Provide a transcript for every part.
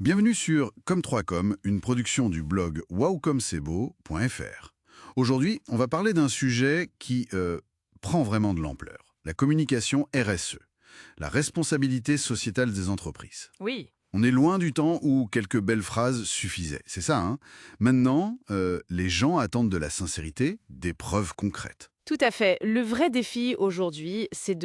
Bienvenue sur Comme3Com, une production du blog wowcomcebo.fr. Aujourd'hui, on va parler d'un sujet qui prend vraiment de l'ampleur. La communication RSE, la responsabilité sociétale des entreprises. Oui, On est loin du temps où quelques belles phrases suffisaient, c'est ça, hein? Maintenant, les gens attendent de la sincérité, des preuves concrètes. tout à fait. Le vrai défi aujourd'hui, c'est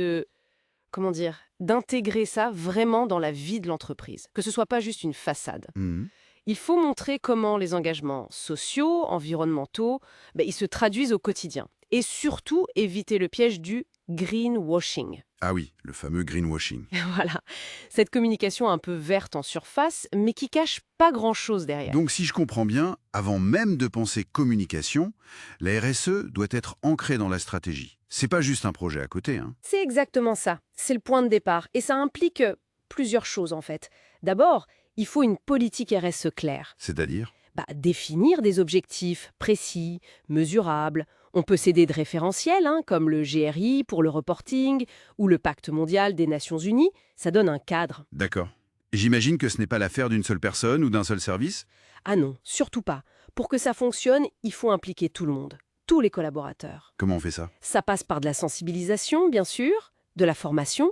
comment dire, d'intégrer ça vraiment dans la vie de l'entreprise, que ce soit pas juste une façade. Mhm. Il faut montrer comment les engagements sociaux, environnementaux, ils se traduisent au quotidien. Et surtout, éviter le piège du greenwashing. Ah oui, le fameux greenwashing. Voilà, cette communication un peu verte en surface, mais qui cache pas grand-chose derrière. Donc si je comprends bien, avant même de penser communication, la RSE doit être ancrée dans la stratégie. C'est pas juste un projet à côté, hein. C'est exactement ça. C'est le point de départ. Et ça implique plusieurs choses, en fait. D'abord, il faut une politique RSE claire. C'est-à-dire? Définir des objectifs précis, mesurables. On peut s'aider de référentiels, comme le GRI pour le reporting ou le Pacte mondial des Nations Unies. Ça donne un cadre. D'accord. J'imagine que ce n'est pas l'affaire d'une seule personne ou d'un seul service? Ah non, surtout pas. Pour que ça fonctionne, il faut impliquer tout le monde, tous les collaborateurs. Comment on fait ça? Ça passe par de la sensibilisation, bien sûr, de la formation,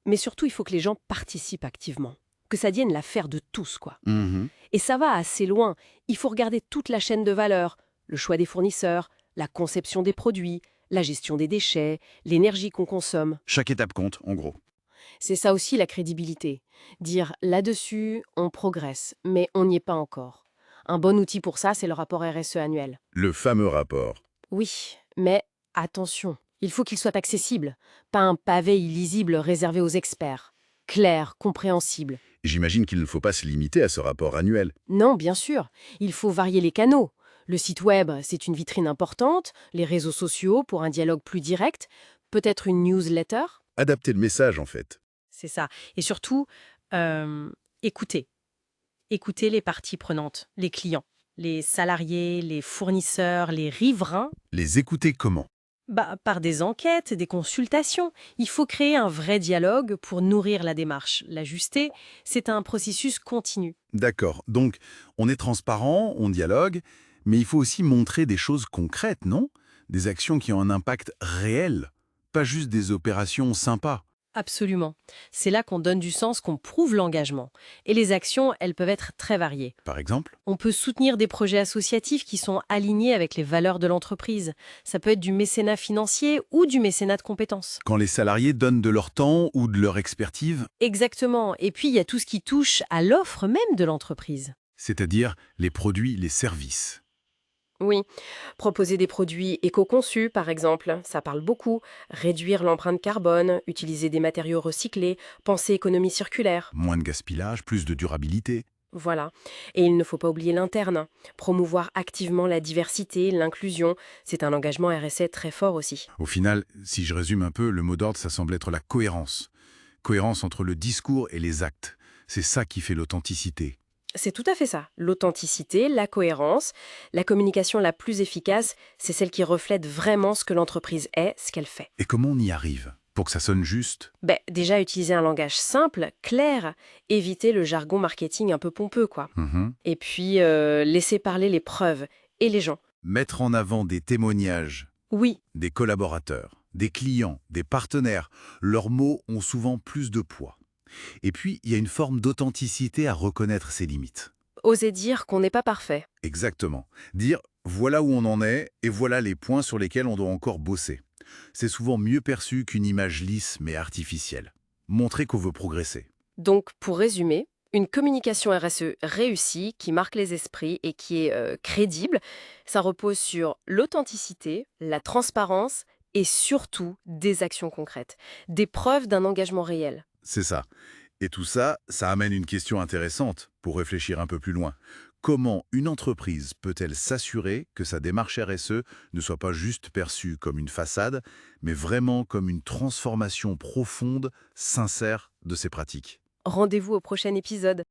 mais surtout, il faut que les gens participent activement. Que ça devienne l'affaire de tous, quoi. Mhm. Et ça va assez loin. Il faut regarder toute la chaîne de valeur, le choix des fournisseurs, la conception des produits, la gestion des déchets, l'énergie qu'on consomme. Chaque étape compte, en gros. C'est ça aussi la crédibilité. Dire là-dessus, on progresse, mais on n'y est pas encore. Un bon outil pour ça, c'est le rapport RSE annuel. Le fameux rapport. Oui, mais attention, il faut qu'il soit accessible, pas un pavé illisible réservé aux experts. Clair, compréhensible. J'imagine qu'il ne faut pas se limiter à ce rapport annuel. Non, bien sûr, il faut varier les canaux. Le site web, c'est une vitrine importante, les réseaux sociaux pour un dialogue plus direct, peut-être une newsletter, Adapter le message, en fait. c'est ça. Et surtout, euh, écoutez. Écoutez les parties prenantes, les clients, les salariés, les fournisseurs, les riverains. Les écouter comment? Par des enquêtes, des consultations. Il faut créer un vrai dialogue pour nourrir la démarche. L'ajuster, c'est un processus continu. D'accord. Donc, on est transparent, on dialogue, mais il faut aussi montrer des choses concrètes, non? Des actions qui ont un impact réel, pas juste des opérations sympas. Absolument. C'est là qu'on donne du sens, qu'on prouve l'engagement. Et les actions, elles peuvent être très variées. Par exemple? On peut soutenir des projets associatifs qui sont alignés avec les valeurs de l'entreprise. Ça peut être du mécénat financier ou du mécénat de compétences. Quand les salariés donnent de leur temps ou de leur expertise, Exactement. Et puis, il y a tout ce qui touche à l'offre même de l'entreprise. c'est-à-dire les produits, les services. Oui, proposer des produits éco-conçus, par exemple, ça parle beaucoup. Réduire l'empreinte carbone, utiliser des matériaux recyclés, penser économie circulaire. Moins de gaspillage, plus de durabilité. Voilà. Et il ne faut pas oublier l'interne. Promouvoir activement la diversité, l'inclusion, c'est un engagement RSE très fort aussi. Au final, si je résume un peu, le mot d'ordre, ça semble être la cohérence. Cohérence entre le discours et les actes. C'est ça qui fait l'authenticité. C'est tout à fait ça. L'authenticité, la cohérence, la communication la plus efficace, c'est celle qui reflète vraiment ce que l'entreprise est, ce qu'elle fait. Et comment on y arrive? Pour que ça sonne juste? Déjà, utiliser un langage simple, clair, éviter le jargon marketing un peu pompeux, quoi. Mhm. Et puis, laisser parler les preuves et les gens. Mettre en avant des témoignages, Oui, des collaborateurs, des clients, des partenaires. Leurs mots ont souvent plus de poids. Et puis, il y a une forme d'authenticité à reconnaître ses limites. oser dire qu'on n'est pas parfait. Exactement. Dire voilà où on en est et voilà les points sur lesquels on doit encore bosser. C'est souvent mieux perçu qu'une image lisse mais artificielle. Montrer qu'on veut progresser. Donc, pour résumer, une communication RSE réussie, qui marque les esprits et qui est crédible, ça repose sur l'authenticité, la transparence et surtout des actions concrètes, des preuves d'un engagement réel. C'est ça. Et tout ça, ça amène une question intéressante pour réfléchir un peu plus loin. Comment une entreprise peut-elle s'assurer que sa démarche RSE ne soit pas juste perçue comme une façade, mais vraiment comme une transformation profonde, sincère de ses pratiques? Rendez-vous au prochain épisode.